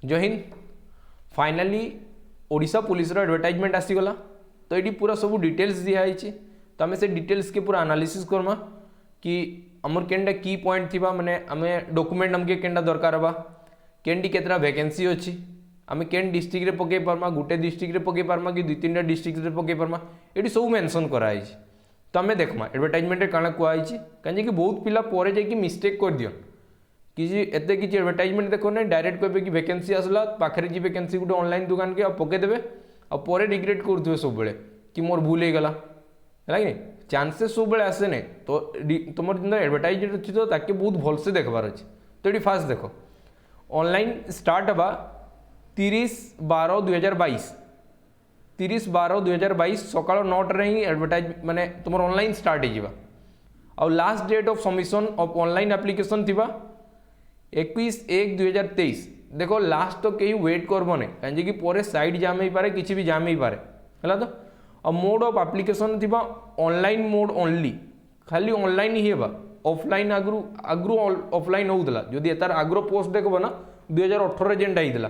जय Hind. Finally Odisha police रो advertisement आसीगला। तो ये पूरा सब डिटेल्स दिखाई। तो आम से डिटेल्स के पूरा एनालिसिस करमा कि आमर केनटा की पॉइंट थी माने आम डॉक्यूमेंट आमके केनटा दरकार बा केनटी केतरा वैकेंसी अच्छी आम केन डिस्ट्रिक्ट रे पके पारमा गुटे डिस्ट्रिक्ट रे पके पारमा कि दुई तीन डिस्ट्रिक्ट रे पके पारमा ये सब मेंशन कराई। तो आम देखमा एडवर्टाइजमेंट काଣା कुआई कहीं बहुत पिला पर जाकि मिस्टेक कर दियो किसी एते किसी एडवर्टाइजमेंट देखो ना डायरेक्ट कहे कि वैकेंसी आसला पाखे जी वैकेंसी गोटे ऑनलाइन दुकान के पकईदेवे और रिग्रेट करुवे सब बेले कि मोर भूल होगला है कि चांसेस सब बेले आसे नहीं। तो तुम जो एडवर्टाइजमेंट अच्छी तो ताके बहुत भलसे देखबार अच्छे। तो ये फास्ट देख ऑनलाइन स्टार्ट हवा 30/12/2022 30/12/2022 सकाल 9 ही एडवर्टाइज माने तुम ऑनलाइन स्टार्ट हो last date of submission of online application थी 21/1/2023। देखो लास्ट तो कहीं वेट करब नहीं कहीं पर साइड जाम हो पारे किसी भी जाम हो पारे है। तो और मोड ऑफ एप्लिकेशन थी ऑनलाइन मोड ओनली खाली ऑनलाइन ही है ऑफलाइन आगु आगु ऑफलाइन होता जदि तार आग्र पोस्ट देखो ना 2018 जेनटा होता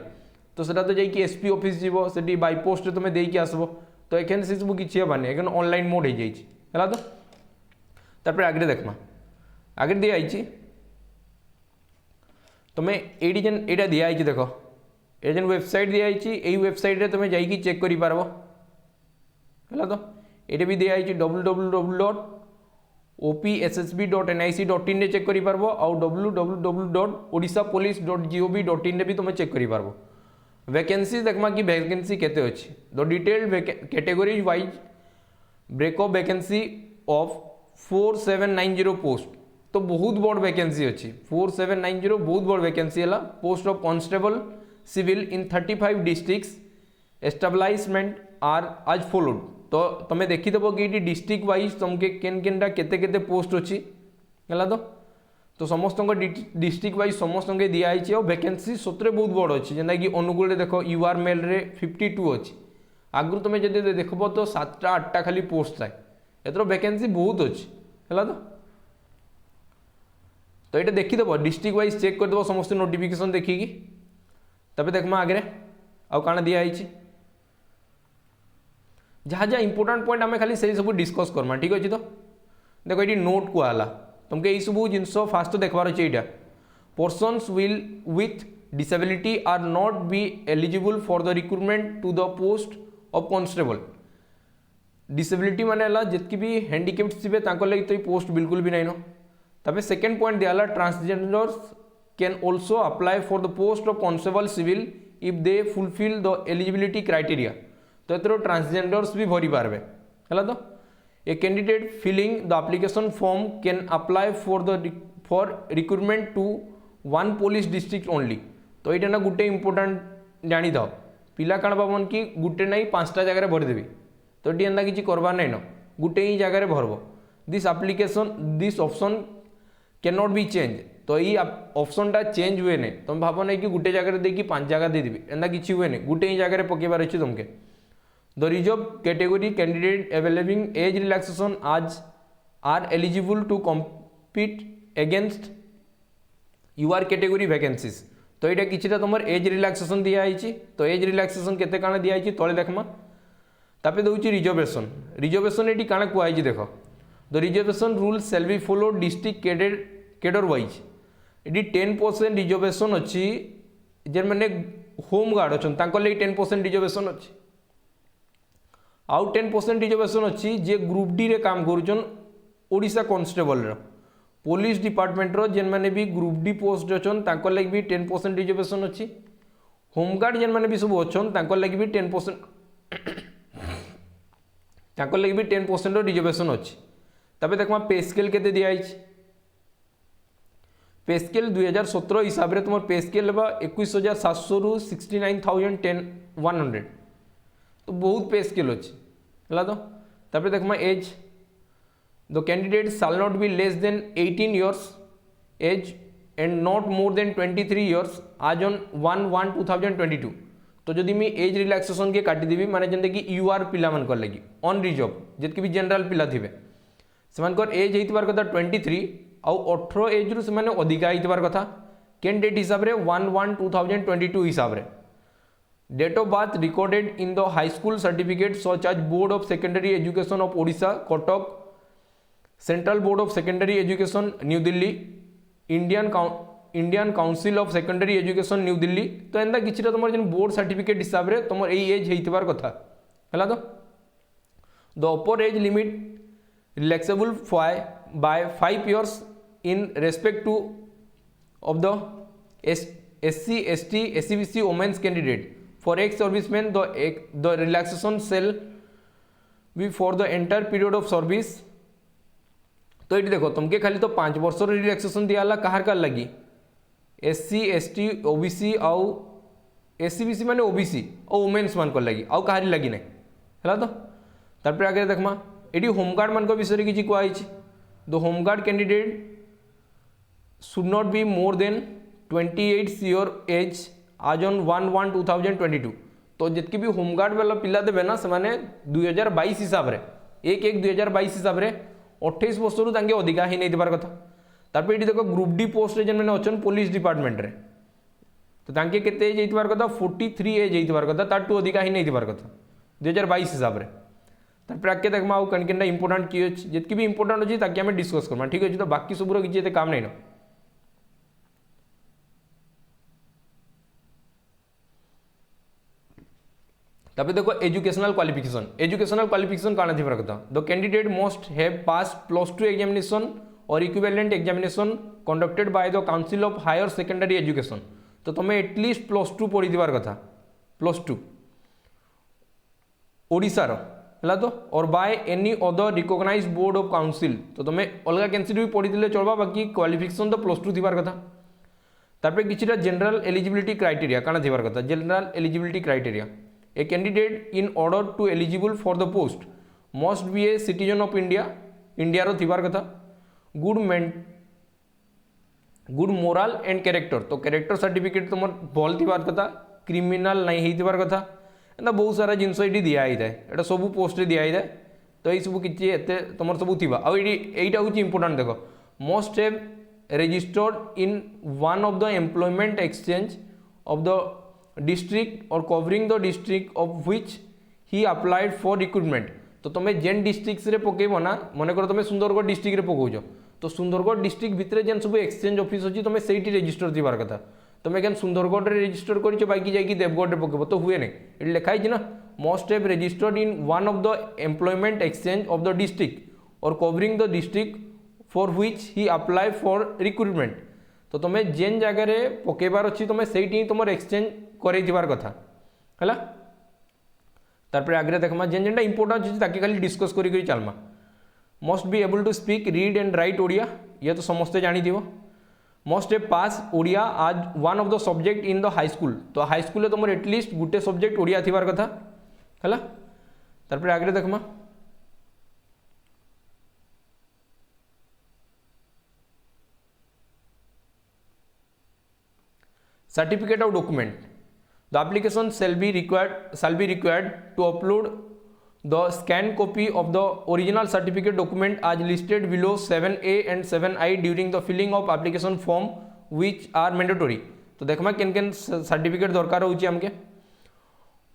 तो सेटा तो जाकि एसपी ऑफिस जीव से बाय पोस्ट तुम देकी आसब। तो एखन से सब किसी हेबानी एखन ऑनलाइन मोड हो जाए। तो तापर आगे देखमा आगे दिखाई तुम्हें ये जेन यहाँ दिखाई देख ये जेन वेबसाइट दिखाई यही वेबसाइट रे तुम्हें जाइए चेक कर पारब है। तो ये भी दिखाई www.opssb.nic.in रे चेक कर पारब और www.odishapolice.gov.in रे भी तुम्हें चेक कर पारब। वैकेंसी देखमा कि वैकेंसी केते अच्छी the detailed category wise breakup vacancy of 4790 post. तो बहुत बड़ वैकेंसी अच्छी 4790 बहुत बड़ वैकेंसी है post of constable civil in 35 districts establishment are as followed. तो तुम्हें देखीदेव कि डिस्ट्रिक्ट वाइज तुमके केनटा केते केते पोस्ट अच्छी है। तो समस्त डिस्ट्रिक्ट वाइज समस्त दिखाई और वैकेंसी सतरे बहुत बड़ अच्छी जेनता कि अनुगुल देख यूआर मेल रे 52 अच्छी आगु तुम्हें जब देखब तो 7टा 8टा खाली पोस्ट थाए एथर वैकेंसी बहुत अच्छी है। तो ये देखीदेव डिस्ट्रिक्ट वाइज चेक करदेव समस्त नोटिफिकेशन देखिकी तब देखमा आगे आउ काना दिखाई जहाँ जहाँ इंपोर्टाट पॉइंट आम खाली से सब डिस्कस करमा ठीक अच्छे। तो देखो ये नोट कहला तुमके ये सब जिनस फास्ट तो देखबार अच्छे यहाँ persons will with disability are not be eligible for the recruitment to the post of constable. Disability माने जितकी भी हैंडिकेप्ट थे लगे तो पोस्ट बिल्कुल भी नहीं। तब सेकेंड पॉइंट दिया transgenders can also apply for the post of constable civil if they fulfil the eligibility criteria. तो ये ट्रांसजेंडर्स भी भरी पारे है। तो a candidate filling the application form can apply for recruitment to 1 police district only. तो ये ना गोटे इंपोर्टाट जानी था पिला काण भावन कि गोटे ना 5टा जगह भरदेवी तो ये एंता किसी करवार नहीं न गोटे ही जगह भरब this option can not be change. तो ये ऑप्शन टा चेंज हुए नहीं तुम भाव नहीं कि गोटे जगह देखिए 5 जगह देदेवी एंता किसी हुए नहीं गोटे ही जगह पकेबार अच्छे तुमके। The reserve category candidate availing age relaxation as are eligible to compete against UR category vacancies. तो ये किसी तुम एज रिलैक्सेशन दिखाई। तो एज रिलैक्सेशन केते काଣା दिखाई तले देखमा तापर दूसरी रिजर्वेशन रिजर्वेशन ये काଣା कुआई देख the reservation rule shall be follow district cadre wise. ये 10% रिजर्वेशन अच्छी जेन मैंने होम गार्ड अच्छा 10% रिजर्वेशन अच्छी आउ 10% रिजर्वेशन अच्छी जे ग्रुप डी रे काम करुचन ओडिशा कांस्टेबल पुलिस डिपार्टमेंट रो जेन मैंने भी ग्रुप डी पोस्ट अच्छन तांको लगी भी 10% रिजर्वेशन अच्छी होमगार्ड जेन मैंने भी सब अच्छन तांको लगी भी 10% तांको लगी भी 10% रिजर्वेशन अच्छी। तबे देखमा पे स्केल केते दिखाई पे स्केल 2017 हिसाब से तुम पे स्केल 21,700 रु 69,100 तो बहुत पे स्केल अच्छी है। तो तब देखमा age the candidate shall not be less than 18 years age and not more than 23 years as on 1/1/2022। तो जदि मैं एज रिलैक्सेशन के काटिदेवी माने जंदे कि यूआर पिला मन कर लगी ऑन रिजर्व जितके भी जनरल पिला थिबे सेमानकर एज होइतबार कथा 23 आउ 18 एज रु से माने अधिका होइतबार कथा केन डेट हिसाब रे 1/1/2022 हिसाब रे date of birth recorded in the high school certificate such as board of secondary education of Odisha Cuttack central board of secondary education New Delhi Indian council of secondary education New Delhi तो एंता किसी तुम जो बोर्ड सर्टिफिकेट हिसाब से तुम यही एज होइतिबार कथा है तो the upper age limit relaxable by 5 years in respect to of the SC ST SCBC women's candidate for ex serviceman the relaxation shall be for the entire period of service तो ये देखो तुमके खाली तो 5 वर्ष relaxation दिया कहार का लगी SC ST OBC आउ SCBC माने OBC और वोमेन्स मान को लगी आउ कहारी लगी नहीं है तो तार आगे देखमा ये होमगार्ड मान विषय किसी कहुई the home guard candidate should not be more than 28 year age as on 1/1/2022 तो जितकी भी होमगार्ड वाला पिला देवे ना से 2022 हिसाब रे 1/1/2022 हिसाब रे 28 वर्ष रु अधिका ही नहीं देवार कथा तार ये देखो ग्रुप डी पोस्ट रे जन अच्छा पुलिस डिपार्टमेंट रे तो तांके केते एज होइतिबार कथा 43 एज होइतिबार कथा तार टू अधिका ही नहीं देवार कथा 2022 हिसाब रे तार आगे देखमा आउ कन केनटा इंपोर्टेंट की अछि जितकी भी इंपोर्टेंट अछि ताकि हमें डिस्कस करबा ठीक अछि तो बाकी सबरो किछि एते काम नहीं न तब देखो एजुकेशनल क्वालिफिकेशन काना थी कथा the candidate must have pass +2 examination or equivalent examination conducted by the council of higher secondary education तो तुम्हें एटलिस्ट +2 पढ़ी दिवार कथा +2 ओडिशार है तो और by any other recognise board of council तो तुम्हें अलग कैंसिल भी पढ़ी दिले चलबा बाकी क्वालिफिकेशन तो +2 दिवार कथा तारपे किछिटा जनरल एलिजिबिलिटी क्राइटेरिया काना दिवार कथा general eligibility criteria A candidate in order to eligible for the post must be a citizen of India रो थिबार कथा गुड मोरल एंड कैरेक्टर तो कैरेक्टर सर्टिफिकेट तुम भल थिबार कथा क्रिमिनल नहीं होइतिबार कथा एंता बहुत सारा जिनस ये दिया ही थाए एटा सब पोस्ट रे दिया ही थाए तो ये सब किछि एते तुमर सब थिबा आ एटा होछि इंपोर्टेंट देखो must have registered in one of the employment exchange of the district or covering the district of which he applied for recruitment तो तुम्हें जेन डिस्ट्रिक्ट रे पकेबो ना मन कर तुम्हें सुंदरगढ़ डिस्ट्रिक्ट रे पकोज तो सुंदरगढ़ डिस्ट्रिक्ट भितर जेन सब एक्सचेंज ऑफिस अच्छी तुम्हें सेठी रजिस्टर दिवार कथा तुम्हें क्या सुंदरगढ़ रे रजिस्टर कर बाकी जाकि देवगढ़ रे पकेबो तो हुए नहीं ये लिखाई ना must have registered in one of the employment exchange of the district or covering the district for which he apply for recruitment तो तुम्हें जेन जगह रे पकेबार अच्छी तुम्हें सेठी तुम एक्सचेंज कर कथा है तार आगे देखमा जेन जेनटा इंपोर्टेंट अच्छी ताकि खाली डिस्कस करी चलमा must be able to speak read and write Odia ये तो समस्ते जानी must a pass Odia as one of the subject in the high school तो हाई स्कूल तुम एटलिस्ट गोटे सब्जेक्ट ओडिया थिबार कथा है तार आगे देखमा certificate of document the application shall be required to upload the scanned copy of the original certificate document as listed below 7A and 7I during the filling of application form which are mandatory तो देखमा केन केन certificate दरकार होची हमके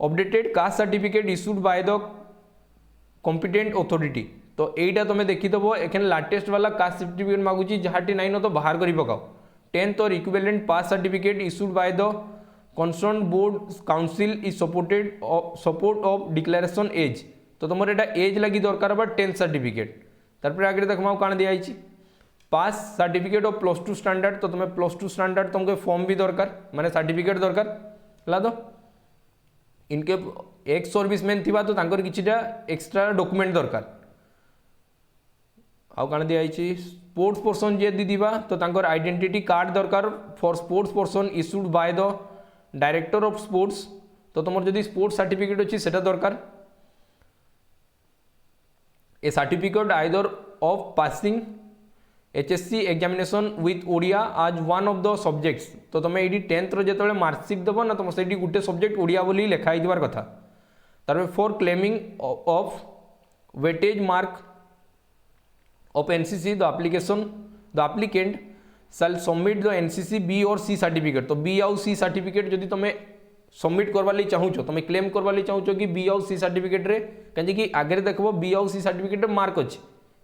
updated caste certificate issued by the competent authority तो एटा तुम देखि दबो एखन latest वाला कास्ट सर्टिफिकेट मागुची जहाटी नाही न तो बाहर करी पकाओ 10th और equivalent pass certificate issued by the concern board council is support of declaration age तो तुम एज लगी दरकार बा 10th सर्टिफिकेट तार आगे देखमा काण दिया पास सर्टिफिकेट ऑफ +2 स्टैंडर्ड तो तुम्हें +2 स्टैंडर्ड तुमको फॉर्म भी दरकार माने सर्टिफिकेट दरकार है तो इनके एक्स सर्विसमैन थिबा तो तांकर किछिटा एक्स्ट्रा डॉक्यूमेंट दरकार आउ काण दिया स्पोर्ट्स पर्सन जे दिबा तो तांकर आइडेंटिटी कार्ड दरकार for sports person issued by the director of sports तो तुम जदि स्पोर्ट्स सर्टिफिकेट अच्छी सेटा दरकार a certificate either of passing HSC examination with Odia as one of the subjects तो तुम ये 10th जो मार्कशीट देव ना तुम से गोटे सब्जेक्ट ओडिया बोली लिखाई दिवार कथा तार for claiming of weightage mark of NCC the applicant shall submit the NCC B or C certificate. तो बी आउ सी सर्टिफिकेट जदि तुम सबमिट करवा लई चाहूछ, तुम क्लेम करवा लई चाहूछ कि बी आउ सी सर्टिफिकेट रे कहीं आगे देखो बी आउ सी सर्टिफिकेट मार्क अच्छी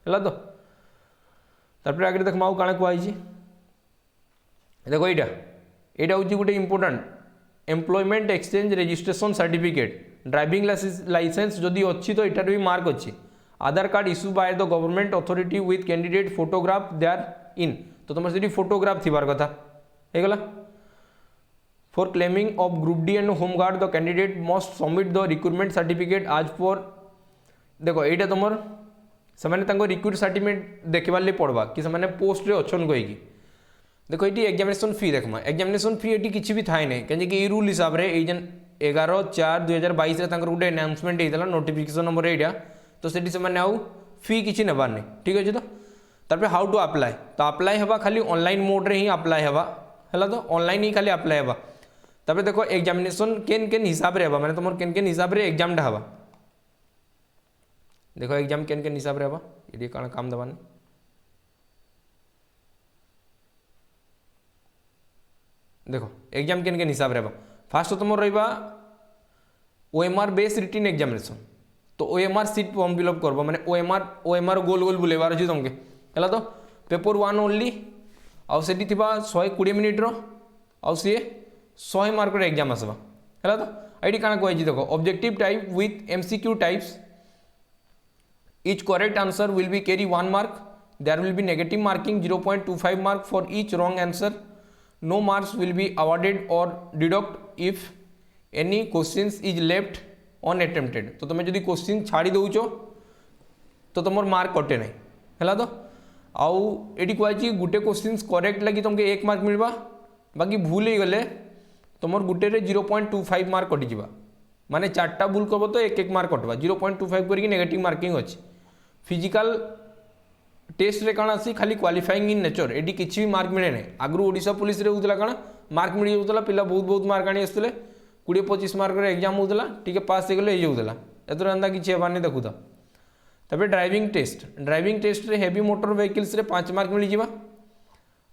है। तो तापर आगे देख आउ काଣା कहै छी देखो एटा हूँ गोटे important employment exchange registration certificate driving licence जदि अच्छी तो यहाँ भी मार्क अच्छी। Aadhaar card issue by the government authority with candidate photograph there in. तो तुम से फोटोग्राफ थिबार कथा हेगला। For claiming of group D and home guard the candidate must submit the recruitment certificate as per. देखो यहाँ तुम से रिक्रुट सर्टिफिकेट देखवार लिए पड़वा कि से पोस्ट रे अच्छन कहीकि। देखो ये एग्जामिनेशन फी देखमा एग्जामिनेशन फी ये किसी भी थाए नहीं कहीं रूल हिसाब से ये 11/4/2022 गोटे अनाउंसमेंट होता नोटिफिकेशन नंबर यहाँ। तो सेठी से आउ फी किसी नेबार नहीं ठीक अच्छे। तो तापर हाउ टू अप्लाई तो अप्लाई हवा खाली ऑनलाइन मोड रे ही अप्लाई हवा है। तो ऑनलाइन ही खाली अप्लाई हवा। तापर देखो एग्जामिनेशन केन केन हिसाब रे हवा माने तुम केन केन हिसाब रे एग्जाम हवा। देखो एग्जाम केन केन हिसाब रे हवा ये काना काम दबानी। देखो एग्जाम केन केन हिसाब रे हवा फास्ट तुम रहा OMR बेस रिटन एग्जामिनेशन। तो OMR सीट फॉर्म फिलअप करब माने OMR गोल गोल बुलेबार अच्छी तुमके है। तो पेपर 1 ओनली आउ से 120 मिनिट आउ सी 100 मार्क एग्जाम आसवा है। तो ये क्या कही देखो objective type with MCQ types each correct answer will be carry 1 mark. There will be negative marking 0.25 mark for each wrong answer. No marks will be awarded or deduct if any questions is left unattempted। तो तुम्हें जदि question छाड़ी दौच तो तुम mark कटे नहीं है। तो आउ ये कहुई गोटे क्वेश्चन करेक्ट लगी तुमको 1 मार्क मिलवा बाकी भूल ही गले तुम गोटे 0.25 मार्क कटिज माने 4टा भूल करब तो 1 मार्क कटवा 0.25 करके नेगेटिव मार्किंग अच्छी। फिजिकल टेस्ट रे काଣା आसी खाली क्वालिफाइंग इन नेचर एटी किसी भी मार्क मिले नहीं। आगु ओडिशा पुलिस रे होतला काଣା मार्क मिल जाउतला पिला बहुत मार्क आनी आसुले 20-25 मार्क रे एग्जाम होतला ठीक है पास हो गले जाउतला एतर अंदा किछि हेबार नहीं देखुता। तबे ड्राइविंग टेस्ट रे हेवी मोटर व्हीकल्स रे 5 मार्क मिल जिबा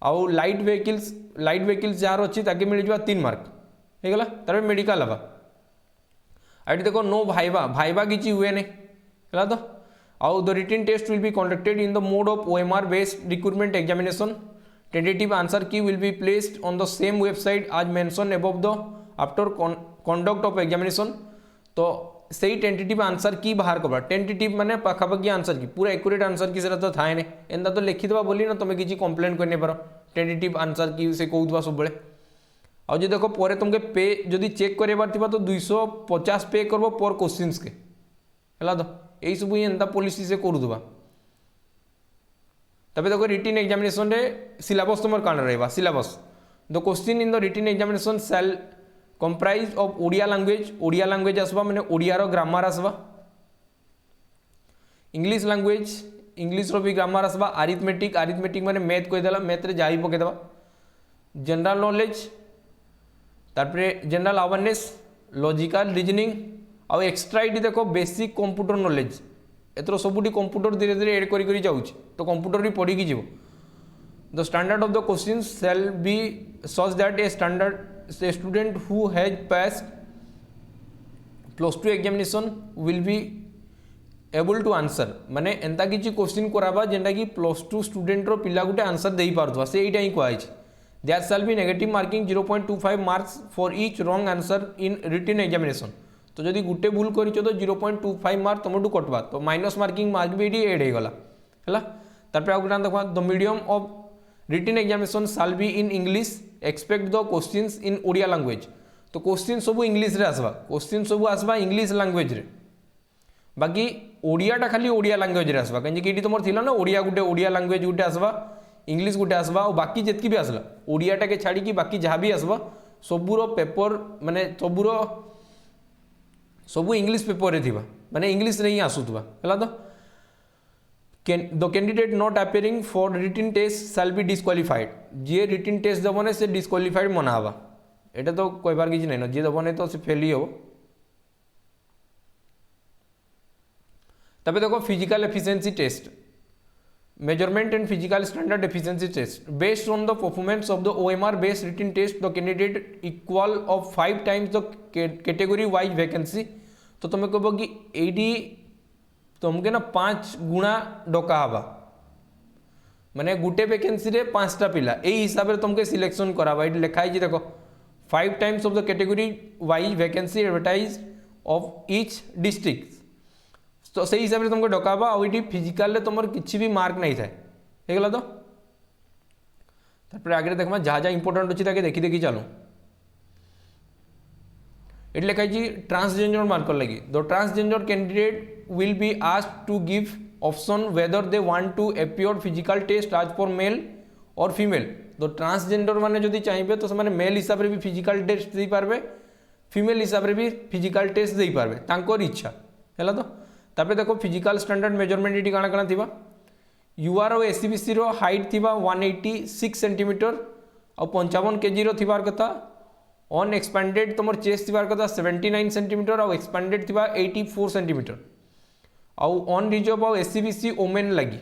आउ लाइट व्हीकल्स जार अच्छी ताके मिल जिबा 3 मार्क हे गला। तबे मेडिकल हबा आइट देखो नो भाइबा किछि हुए नहीं है। तो आउ the written test will be conducted in the mode of OMR based recruitment examination. Tentative answer key will be placed on the same website as mention above the after conduct of examination. तो सही tentative answer की बाहर करवा tentative माने पाखापाखी answer की पूरा accurate answer की तो थाए नहीं एंता तो लिखिदेवा बोली ना तुम किसी कंप्लेन कर पार टेंटेटिव आंसर की से कहूवा सब आज देखो पर तुमके पे जदि चेक करार थी तो 250 पे करब पर क्वेश्चन के है। तो यही सब ही एंता पॉलिसी से करूवा। तबे देखो रिटन एग्जामिनेशन रे सिलेबस तुम काण रहा syllabus the question in the written examination shall comprise of Odia language आसवा माने ओडिया ग्रामर आसवा। इंग्लिश लैंग्वेज इंग्लिश भी ग्रामर आसवा। आरिथमेटिक माने मैथ कहीदेला मैथ रे जा पकईदेवा। जनरल नॉलेज तारपरे जनरल अवेयरनेस लॉजिकल रीजनिंग आउ एक्सट्रा ये देखो बेसिक कंप्यूटर नॉलेज एथर सबुठी कंप्यूटर धीरे धीरे एड करी जाउछ तो कंप्यूटर भी पढ़ी जीव। The standard of the question shall be such that a student who has passed +2 examination will be able to answer माने एंता किछि क्वेश्चन कराबा जेंटा कि +2 स्टूडेंट रो पिला गुटे आंसर देई पारथवा से एटा ही कहै छै। There shall be negative marking 0.25 marks for each wrong answer in written examination। तो जदि गुटे भूल करिछ तो 0.25 मार्क तुमटू कटवा तो माइनस मार्किंग मार्क भी ये एड होगला है। तापर आउ गुटान देखा the medium of written examination shall be in English expect the questions in Odia language. तो क्वेश्चन सब इंग्लिश रे आसवा क्वेश्चन सब आसवा इंग्लिश लैंग्वेज रे बाकी ओडियाटा खाली ओडिया लैंग्वेज रे आसवा कहीं तुम थिला ना ओडिया गुटे ओडिया लैंग्वेज गुटे आसवा इंग्लिश गुटे आसवा और बाकी जितकी भी आसला ओडियाटा के छाड़ी कि बाकी जहाँ भी आसवा सबूर पेपर माने सबू इंग्लिश पेपर रे थिबा माने इंग्लिश रे ही आसुथबा है। तो the candidate not appearing for written test shall be disqualified. जी रिटन टेस्ट दबने से डिस्क्वालिफाइड मना हवा एटा तो कहबार किछि नै न जी दबने तो से फेल ही हो। तबे देखो physical efficiency test measurement and physical standard efficiency test. Based on the performance of the OMR based written test, the candidate equal of 5 times the category wise vacancy. तो तुम कह कि एडी तुमके ना 5 गुणा डका हवा माने गुटे वैकेंसी रे 5टा पिला एई हिसाब रे तुमके सिलेक्शन कराबा एटी लिखाई जे देखो 5 times of the category wise vacancy advertise of each district तो से हिसाब से तुमको डकाबा आ फिजिकाल तुम किसी भी मार्क नहीं थाए होगला तो तापर आगे देखमा जहाँ जहाँ इंपोर्टेंट अच्छी ताके देखी देखी चलो ये लिखाई ट्रांसजेंडर मार्कर लगी the transgender candidate will be asked to give option whether they want to appear physical test as for male और फीमेल तो ट्रांसजेंडर माने जदि चाहिए तो से मेल हिसाब से भी फिजिकल टेस्ट दे पारबे फीमेल हिसाब से भी फिजिकल टेस्ट दे पारबे तांकर इच्छा है तो तापर देखो फिजिकल स्टैंडर्ड मेजरमेंट ये काଣା काଣା थिबा यूआर और एससीबीसी रो हाइट थिबा 186 सेंटीमीटर और 55 केजी रो थिबार कथा ऑन एक्सपेंडेड तुम चेस्ट थिबार कथा 79 सेंटीमीटर और एक्सपेंडेड थिबा 84 सेंटीमीटर और ऑन रिजर्व और एससीबीसी ओमेन लगी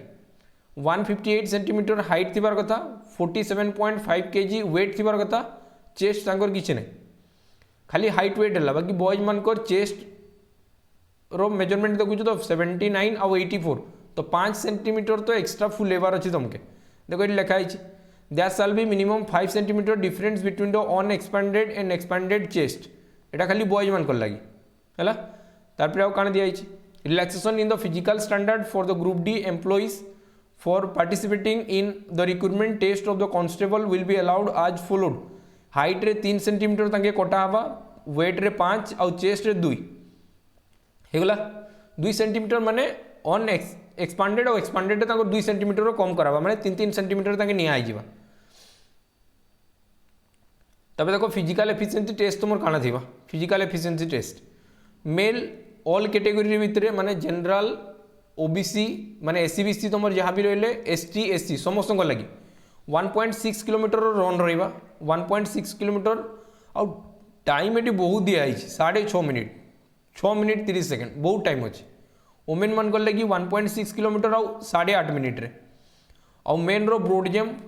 158 सेंटीमीटर हाइट थिबार कथा 47.5 केजी वेट थिबार कथा चेस्ट तांकर किछि नै खाली हाइट वेट हला बाकी बॉयज मानकर चेस्ट रो मेजरमेंट देखु तो 79 और 84 तो 5 सेंटीमीटर तो एक्स्ट्रा फुल लेबार अच्छी तुमके देखो ये लिखाई that shall be minimum 5 centimetre difference between the unexpanded and expanded chest एटा खाली बॉयज मान लगी है तापर आउ काण दिया relaxation in the physical standard for the group D employees for participating in the recruitment test of the constable will be allowed as followed height रे 3 सेंटीमीटर तांके कटा हवा वेट रे 5 और चेस्ट रे 2 होगला 2 सेंटीमीटर माने ऑन एक्सपांडेड और expanded 2 centimetre कम करावा माने 3-3 सेंटीमीटर ताके निया आइ जिबा तबे देखो फिजिकल एफिशिएंसी टेस्ट तुमर काना थिबा physical efficiency test male all category भितर माने जनरल ओबीसी माने एससीबीसी तुमर जहाँ भी रहले एसटी एससी समस्त लगी 1.6 किलोमीटर रन रहा 1.6 किलोमीटर और टाइम ये बहुत दिखाई 6.5 मिनिट 6 मिनिट 30 सेकेंड बहुत टाइम अच्छे वोमेन मान कर लगी 1.6 किलोमीटर और 8.5 मिनिट रे और मेन रो ब्रोड जंप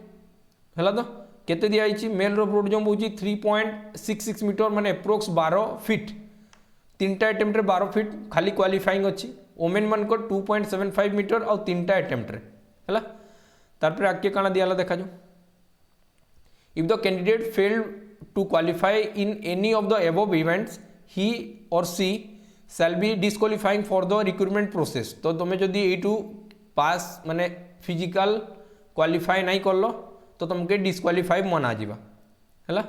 है तो केते दिखाई मेल रो ब्रोड जंप होची 3.66 मीटर माने एप्रोक्स 12 फीट 3टा अटेम्प्ट रे 12 फीट खाली क्वालिफाइंग अच्छी वोमेन मान को 2.75 मीटर और 3टा अटेम्प्ट रे है तापर आगे काना दियाला देखा जो if the candidate failed to qualify in any of the above events he or she shall be disqualifying for the recruitment process तो तुम्हें जदि यू पास माने फिजिकल क्वालिफाई नहीं कर लो तो तुमके डिस्क्वालिफाई मना जावा है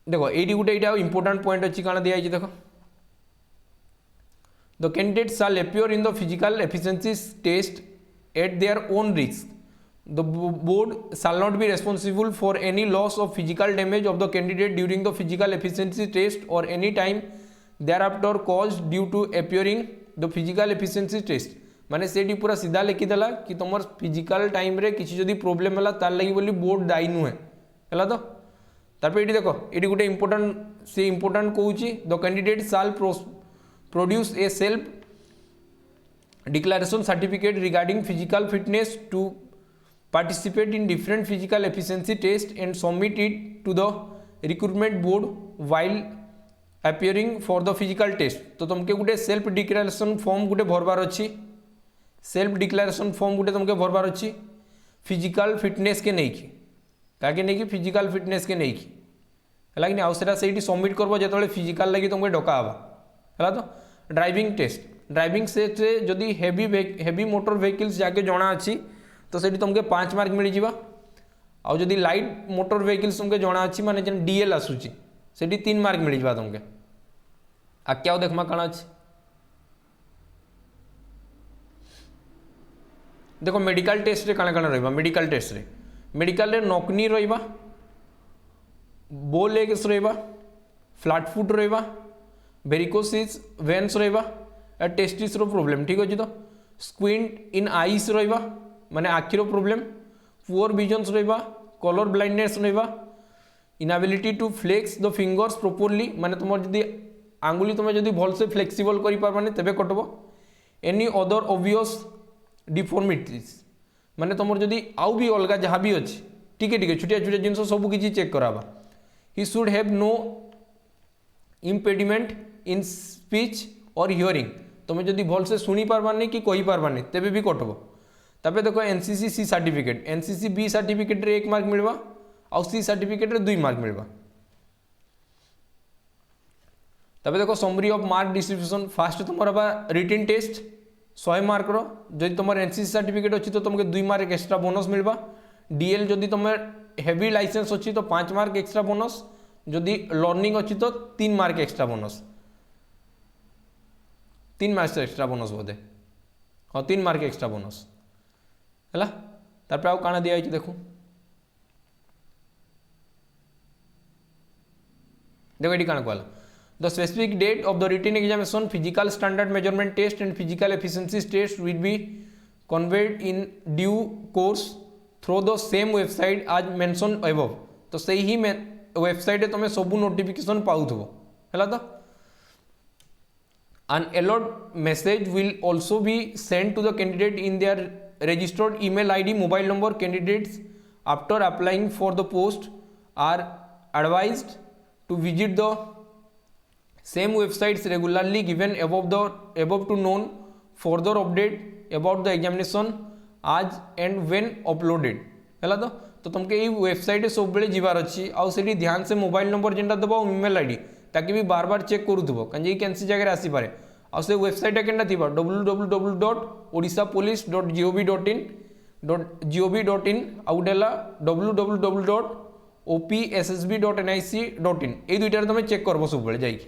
देखो ये गोटे यहाँ इंपोर्टाट पॉइंट अच्छी काना दिखाई देखो the candidate shall appear in the physical efficiency test at their own risk the board shall not be responsible for any loss of physical damage of the candidate during the physical efficiency test or any time thereafter caused due to appearing the physical efficiency test माने सेठी पूरा सीधा लिखी देला कि तुम physical time रे किसी जदि प्रॉब्लम है तार लगी बोली बोर्ड दायी नुहे है तो तापर ये देखो ये गोटे इंपोर्टेंट से इंपोर्टेंट कहूँ the candidate shall produce a self declaration certificate regarding physical fitness to participate in different physical efficiency test and submit it to the recruitment board while appearing for the physical test तो तुमके गोटे self declaration form गोटे भरबार अच्छी self declaration form गोटे तुमके भरबार अच्छी physical fitness के नहीं की ताकि नहीं कि फिजिकल फिटनेस के नहीं की है कि आउटा से सबमिट करब जो फिजिकल लगी तुमको डका है तो ड्राइविंग से जदि हेवी मोटर व्हीकल्स जाके जना अच्छी तो सेठी तुमके 5 मार्क मिल जावा आउ जदि लाइट मोटर व्हीकल्स तुमके जना अच्छी माने जन डीएल आसूची सेठी 3 मार्क मिल जावा तुमके आ क्या देखमा काना अच्छी देखो मेडिकल टेस्ट रे काना काना रहबा मेडिकल टेस्ट रे मेडिकल रे नॉकनी रहबा बो लेग्स रहबा फ्लैट फुट रहबा वेरिकोसिस वेन्स रहबा आ टेस्टिस रो प्रॉब्लम ठीक अछि तो स्क्विंट इन आईज रहबा माने आखिर प्रॉब्लम पुअर विजन्स रहा कलर ब्लाइंडनेस रहा inability to flex the fingers properly माने तुम जदि आंगुली तुम जब भल से फ्लेक्सिबल कर पारबानी तेबे कटब। एनी अदर ऑब्वियस डिफॉर्मिटीज माने तुम जदि आउ भी अलग जहाँ भी अच्छी टिके टिके छोटिया छोटिया जिन सब किसी चेक करावा। He should have no impediment in speech और हियरिंग तुम जदि भल से शुणी पारबानी कि कही पारबानी तेबे भी कटब। तापर देखो NCC C certificate NCC B certificate रे 1 मार्क मिलवा आउ सी सर्टिफिकेट रे 2 मार्क मिलवा। तबे देखो summary of mark distribution fast तुम रिटन टेस्ट 100 मार्क रो जदि तुम एनसीसी सर्टिफिकेट अच्छी तो तुमको 2 मार्क एक्स्ट्रा बोनस मिलवा। डीएल जदि तुम हेवी लाइसेंस अच्छी तो 5 मार्क एक्स्ट्रा बोनस जदि लर्निंग अच्छी तो 3 mark extra bonus 3 mark extra bonus बोधे हाँ 3 मार्क एक्स्ट्रा बोनस है। तापर आउ काना दिया देखो देखो ये काना कहला the specific date of the written examination physical standard measurement test and physical efficiency test will be conveyed in due course through the same website as mention above. तो सही ही वेबसाइट तुम सब नोटिफिकेशन पाउथबो है। तो an alert message will also be sent to the candidate in their registered email id mobile number. Candidates after applying for the post are advised to visit the same websites regularly given above to known further update about the examination as and when uploaded है। तो तुमके ये website सब बेले जीवार अच्छी आउ से ध्यान से मोबाइल नंबर जेनटा दबा ईमेल आईडी ताकि भी बार बार चेक करूथबो कहीं कैंसी जगह आसीपे आ से वेबसाइट केनटा थिबा www.odishapolice.gov.in आउ डेला www.opssb.nic.in ए दुईटार तुम चेक करबो सब बेले जाई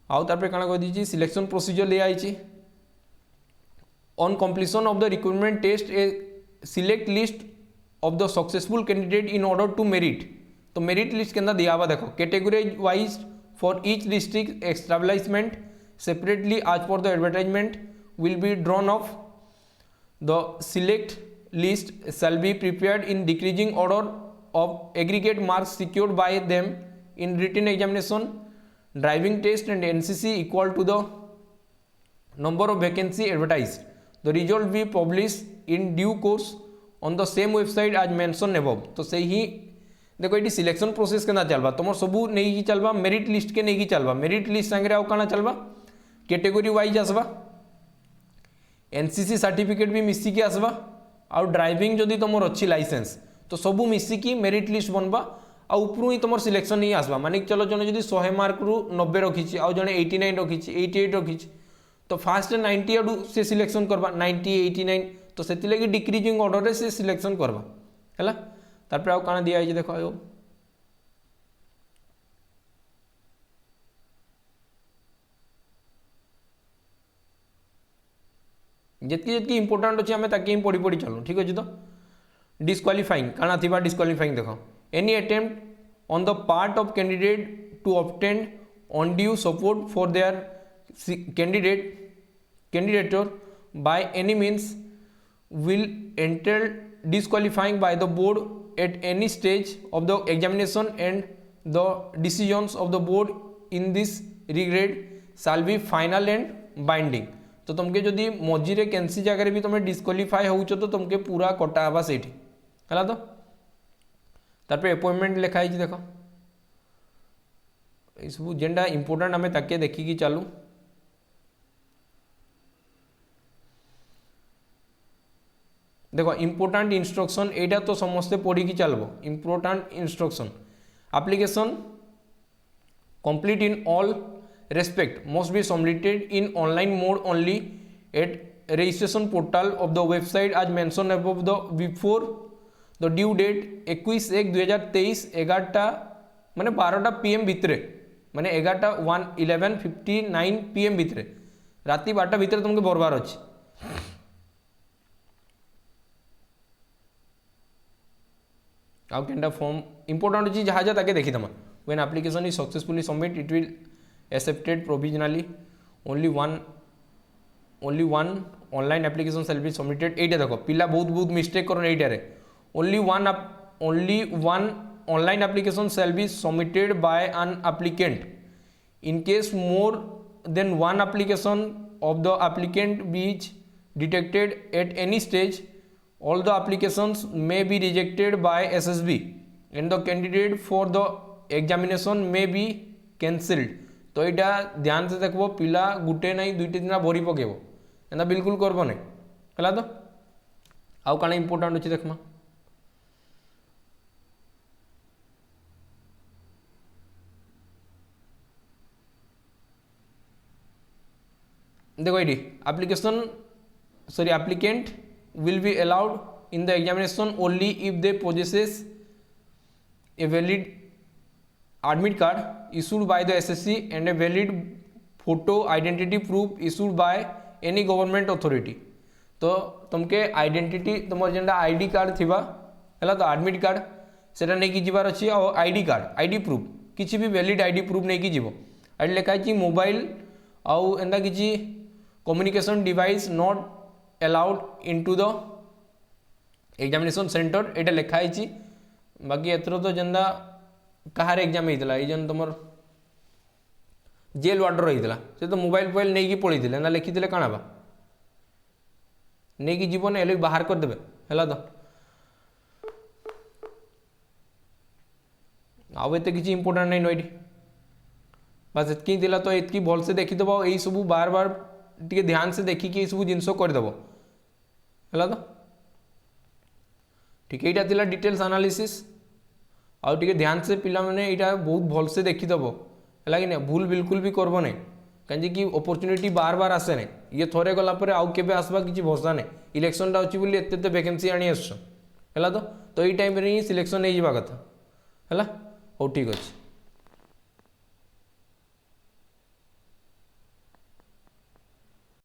आउ तापर काना कह दीची सिलेक्शन प्रोसीजर ले आईची। On completion of the recruitment test a select list of the successful candidate in order to merit. तो मेरिट लिस्ट के दिया हुआ देखो category wise for each district establishment separately as per the advertisement will be drawn of the select list shall be prepared in decreasing order of aggregate marks secured by them in written examination driving test and NCC equal to the number of vacancy advertised. The result be published in due course on the same website as mentioned above. तो सही ही देखो ये selection process के ना चलवा तुम सबू नहीं चलवा मेरिट लिस्ट के नहीं चलवा मेरिट लिस्ट संगे आउ काना चलवा कैटेगरी वाइज आसवा एनसीसी सर्टिफिकेट भी मिसिकी आसवा आउ ड्राइविंग जदि तुम अच्छी लाइसेंस तो सबू मिसिकी मेरिट लिस्ट बनवा आ उपरू ही तुम सिलेक्शन नहीं आसवा मानिक चलो जने जदि 100 मार्क रु 90 रखी आउ जने 89 रखी 88 रखी तो फास्ट 90 आडू से सिलेक्शन करवा 90 89 तो से लगी डिक्रीजिंग ऑर्डर से सिलेक्शन करवा है। तापर आउ काना दिया देखो आयो जितकी इंपोर्टेंट अच्छे आम ताकि पढ़ी पढ़ी चलू ठीक अच्छे। तो डिस्क्वालिफाइंग काना थी डिस्क्वालिफाइंग देखो any attempt on the part of candidate to obtain undue support for their candidature by any means will entail disqualifying by the board at any stage of the examination and the decisions of the board in this regard shall be final and binding। तो तुमके जदि मझीरे कैंसी जगह भी तुम disqualify हो तो तुमके पूरा कटा हवा से है। तो तापर अपॉइंटमेंट लिखाई देख सब जेनटा इंपोर्टेंट आम ताके देखिकी चलू देखो इंपोर्टेंट इंस्ट्रक्शन एटा तो समस्ते पढ़ी की चलो important instruction application complete in all respect must be submitted in online mode only at registration portal of the website as mention above the before the due date 21/1/2023 11टा माने 12टा PM भितर माने 11:59 PM भितर राति 12टा भितर तुमको बरबार अच्छी आउ केनटा फॉर्म इंपोर्टेंट अच्छी जहाँ जहाँ देखी तुम when application is successfully submit it will accepted provisionally only one online application shall be submitted. एटा देखो पिला बहुत मिस्टेक करन एटारे only one online application shall be submitted by an applicant in case more than one application of the applicant is detected at any stage, all the applications may be rejected by SSB and the candidate for the examination may be cancelled. तो यहाँ ध्यान से देखो पिला गुटे नहीं दुईटे दिन भरी पकेब एंता बिल्कुल करब नहीं है तो आउ काना इंपोर्टाट अच्छे देखमा देखो ये application sorry applicant will be allowed in the examination only if they possesses a valid admit card issued by the SSC and a valid photo identity proof issued by any government authority. तो तुमके identity तुम जेनटा ID card थिबा है तो admit card सेटा नहीं कि जीवार अच्छी और आईडी कार्ड आईडी प्रूफ किसी भी वैलिड आईडी प्रूफ नहीं कि जीवो आईडी लिखाई मोबाइल आउ एंता किसी communication device not allowed into the examination centre ये लिखाई बाकी एथर तो जेनता कहार एग्जाम होता है जन तुम जेल वार्डर होता से तो मोबाइल फोबाइल नहीं पलि ना लिखी काण बा नहीं जीवन एल बाहर करदे है तो आउ एत किसी इंपोर्टाट नहीं नईटी बस एतकी तो एतकी भलसे देखीदेव यही सब बार बार टे ध्यान से देखिकी सब जिनस करदेव है तो ठीक है यहाँ डिटेल्स एनालिसिस आउ टे ध्यान से पिला माने यहाँ बहुत भलसे देखीदेव है कि भूल बिल्कुल भी करब नहीं कहीं कि अपॉर्चुनिटी बार बार आसे नहीं ये थोड़े गलापर आउ के आसवा किसी भरोसा नहीं इलेक्शनटा अच्छी बोली एत वैकेंसी आनी आस है तो यही टाइम ही सिलेक्शन हो जावा कथा है हो ठीक अच्छे।